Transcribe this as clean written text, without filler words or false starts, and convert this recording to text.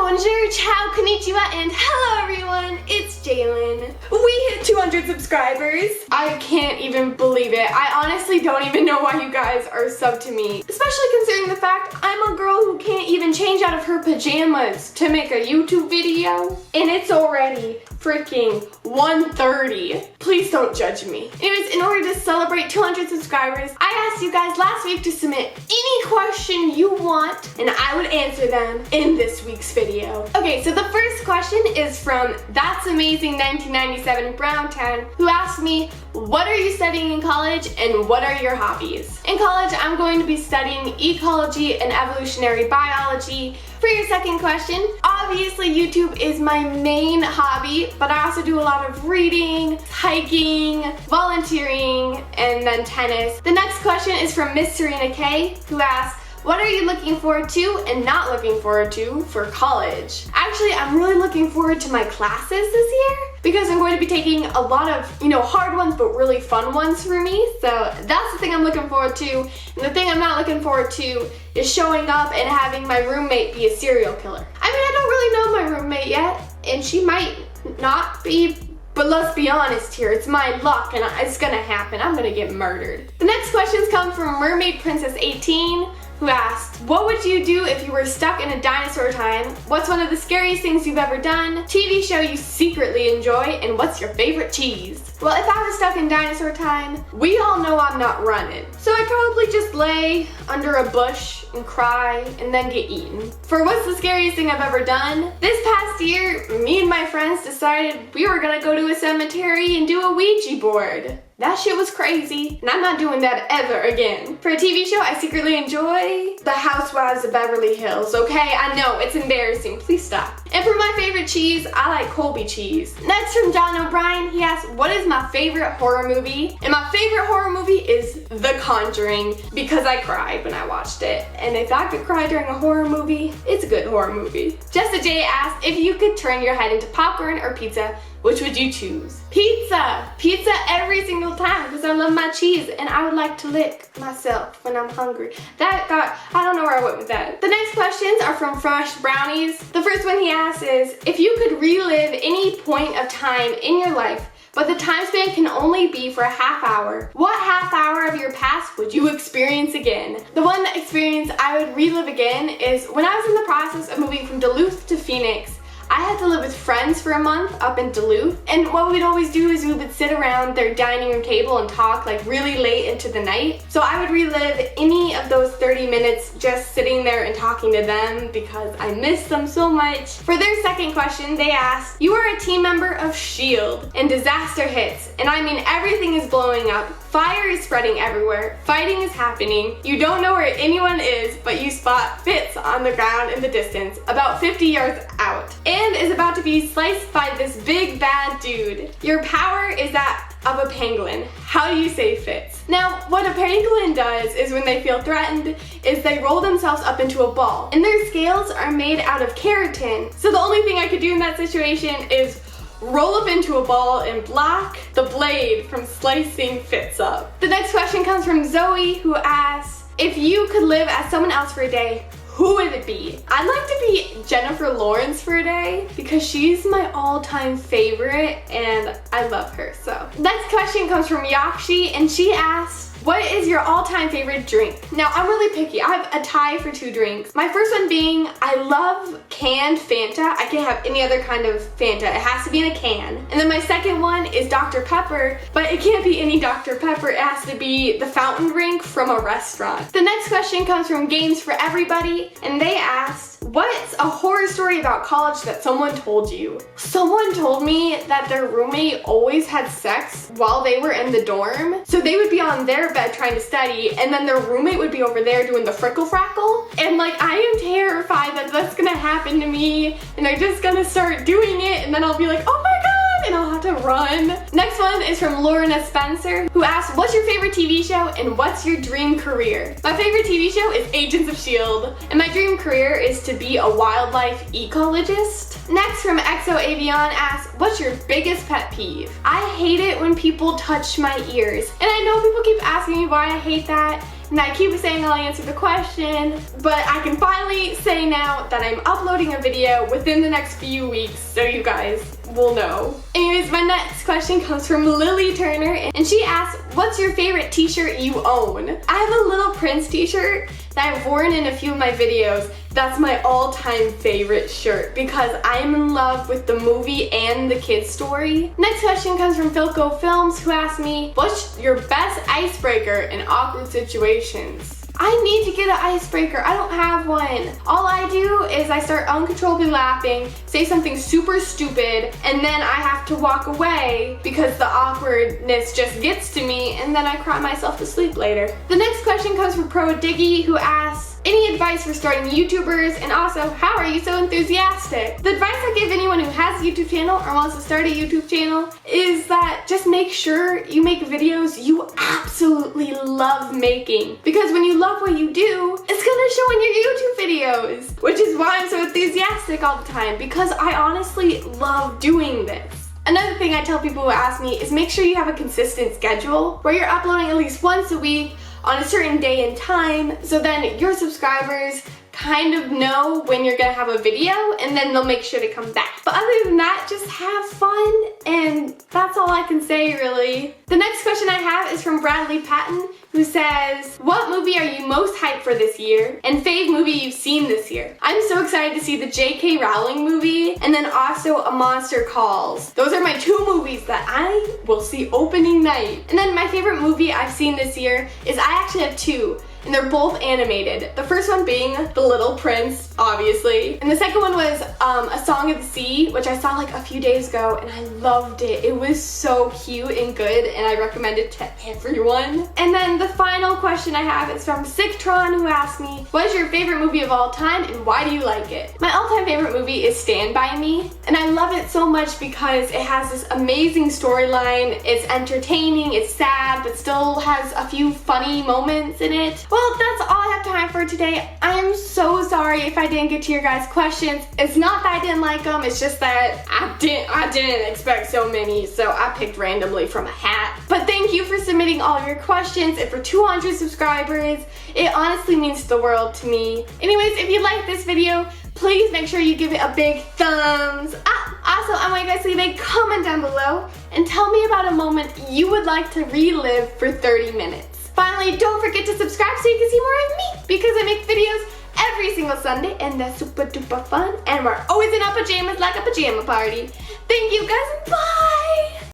Bonjour, ciao, konnichiwa, and hello everyone, it's Jalen. We hit 200 subscribers. I can't even believe it. I honestly don't even know why you guys are subbed to me, especially considering the fact I'm a girl who can't even change out of her pajamas to make a YouTube video, and it's already freaking 1:30. Please don't judge me. Anyways, in order to celebrate 200 subscribers, I asked you guys last week to submit any question you want, and I would answer them in this week's video. Okay, so the first question is from That's Amazing 1997 Browntown, who asked me, what are you studying in college and what are your hobbies? In college, I'm going to be studying ecology and evolutionary biology. For your second question, obviously YouTube is my main hobby, but I also do a lot of reading, hiking, volunteering, and then tennis. The next question is from Miss Serena K, who asks, what are you looking forward to and not looking forward to for college? Actually, I'm really looking forward to my classes this year because I'm going to be taking a lot of, hard ones but really fun ones for me. So that's the thing I'm looking forward to. And the thing I'm not looking forward to is showing up and having my roommate be a serial killer. I mean, I don't really know my roommate yet, and she might not be, but let's be honest here, it's my luck and it's gonna happen. I'm gonna get murdered. The next questions come from Mermaid Princess 18, who asked, what would you do if you were stuck in a dinosaur time? What's one of the scariest things you've ever done? TV show you secretly enjoy? And what's your favorite cheese? Well, if I was stuck in dinosaur time, we all know I'm not running. So I'd probably just lay under a bush and cry and then get eaten. For what's the scariest thing I've ever done? This past year, me and my friends decided we were gonna go to a cemetery and do a Ouija board. That shit was crazy, and I'm not doing that ever again. For a TV show, I secretly enjoy The Housewives of Beverly Hills, okay? I know, it's embarrassing, please stop. And for my favorite cheese, I like Colby cheese. Next from John O'Brien, he asked, what is my favorite horror movie? And my favorite horror movie is The Conjuring, because I cried when I watched it. And if I could cry during a horror movie, it's a good horror movie. Jessica J asked, if you could turn your head into popcorn or pizza, which would you choose? Pizza! Pizza every single time because I love my cheese and I would like to lick myself when I'm hungry. I don't know where I went with that. The next questions are from Fresh Brownies. The first one he asks is, if you could relive any point of time in your life, but the time span can only be for a half hour, what half hour of your past would you experience again? The one experience I would relive again is when I was in the process of moving from Duluth to Phoenix. I had to live with friends for a month up in Duluth, and what we'd always do is we would sit around their dining room table and talk like really late into the night. So I would relive any of those 30 minutes just sitting there and talking to them because I miss them so much. For their second question, they asked, you are a team member of S.H.I.E.L.D. and disaster hits, and I mean everything is blowing up. Fire is spreading everywhere, fighting is happening, you don't know where anyone is, but you spot Fitz on the ground in the distance, about 50 yards out, and is about to be sliced by this big bad dude. Your power is that of a pangolin. How do you save Fitz? Now, what a pangolin does is when they feel threatened, is they roll themselves up into a ball, and their scales are made out of keratin. So the only thing I could do in that situation is roll up into a ball and block the blade from slicing Fitz up. The next question comes from Zoe, who asks, if you could live as someone else for a day, who would it be? I'd like to be Jennifer Lawrence for a day because she's my all-time favorite and I love her, so. Next question comes from Yakshi, and she asks, what is your all-time favorite drink? Now, I'm really picky. I have a tie for 2 drinks. My first one being, I love canned Fanta. I can't have any other kind of Fanta. It has to be in a can. And then my second one is Dr. Pepper, but it can't be any Dr. Pepper. It has to be the fountain drink from a restaurant. The next question comes from Games for Everybody, and they asked, what's a horror story about college that someone told you? Someone told me that their roommate always had sex while they were in the dorm. So they would be on their bed trying to study, and then their roommate would be over there doing the frickle frackle. And like, I am terrified that that's gonna happen to me, and they're just gonna start doing it, and then I'll be like, oh my god, and I'll have to run. Next one is from Lorna Spencer, who asked, what's your favorite TV show and what's your dream career? My favorite TV show is Agents of S.H.I.E.L.D. and my dream career is to be a wildlife ecologist. Next from Exo Avion asks, what's your biggest pet peeve? I hate it when people touch my ears, and I know people keep asking me why I hate that, and I keep saying I'll answer the question, but I can finally say now that I'm uploading a video within the next few weeks, so you guys will know. Anyways, my next question comes from Lily Turner, and she asks, what's your favorite t-shirt you own? I have a Little Prince t-shirt that I've worn in a few of my videos. That's my all-time favorite shirt because I am in love with the movie and the kid's story. Next question comes from Philco Films, who asked me, what's your best icebreaker in awkward situations? I need to get an icebreaker. I don't have one. All I do is I start uncontrollably laughing, say something super stupid, and then I have to walk away because the awkwardness just gets to me, and then I cry myself to sleep later. The next question comes from Pro Diggy, who asks, any advice for starting YouTubers, and also, how are you so enthusiastic? The advice I give anyone who has a YouTube channel or wants to start a YouTube channel is that just make sure you make videos you absolutely love making. Because when you love what you do, it's gonna show in your YouTube videos. Which is why I'm so enthusiastic all the time, because I honestly love doing this. Another thing I tell people who ask me is make sure you have a consistent schedule where you're uploading at least once a week on a certain day and time, so then your subscribers kind of know when you're gonna have a video, and then they'll make sure to come back. But other than that, just have fun, and that's all I can say really. The next question I have is from Bradley Patton, who says, what movie are you most hyped for this year? And fave movie you've seen this year? I'm so excited to see the J.K. Rowling movie, and then also A Monster Calls. Those are my two movies that I will see opening night. And then my favorite movie I've seen this year is, I actually have two, and they're both animated. The first one being The Little Prince, obviously. And the second one was A Song of the Sea, which I saw like a few days ago, and I loved it. It was so cute and good, and I recommend it to everyone. And then the final question I have is from Sictron, who asked me, what is your favorite movie of all time, and why do you like it? My all-time favorite movie is Stand By Me, and I love it so much because it has this amazing storyline. It's entertaining, it's sad, but still has a few funny moments in it. Well, that's all I have time for today. I'm so sorry if I didn't get to your guys' questions. It's not that I didn't like them, it's just that I didn't expect so many, so I picked randomly from a hat. But thank you for submitting all of your questions, and for 200 subscribers. It honestly means the world to me. Anyways, if you like this video, please make sure you give it a big thumbs up. Also, I want you guys to leave a comment down below and tell me about a moment you would like to relive for 30 minutes. Finally, don't forget to subscribe so you can see more of me, because I make videos every single Sunday, and they're super duper fun, and we're always in our pajamas like a pajama party. Thank you guys, bye!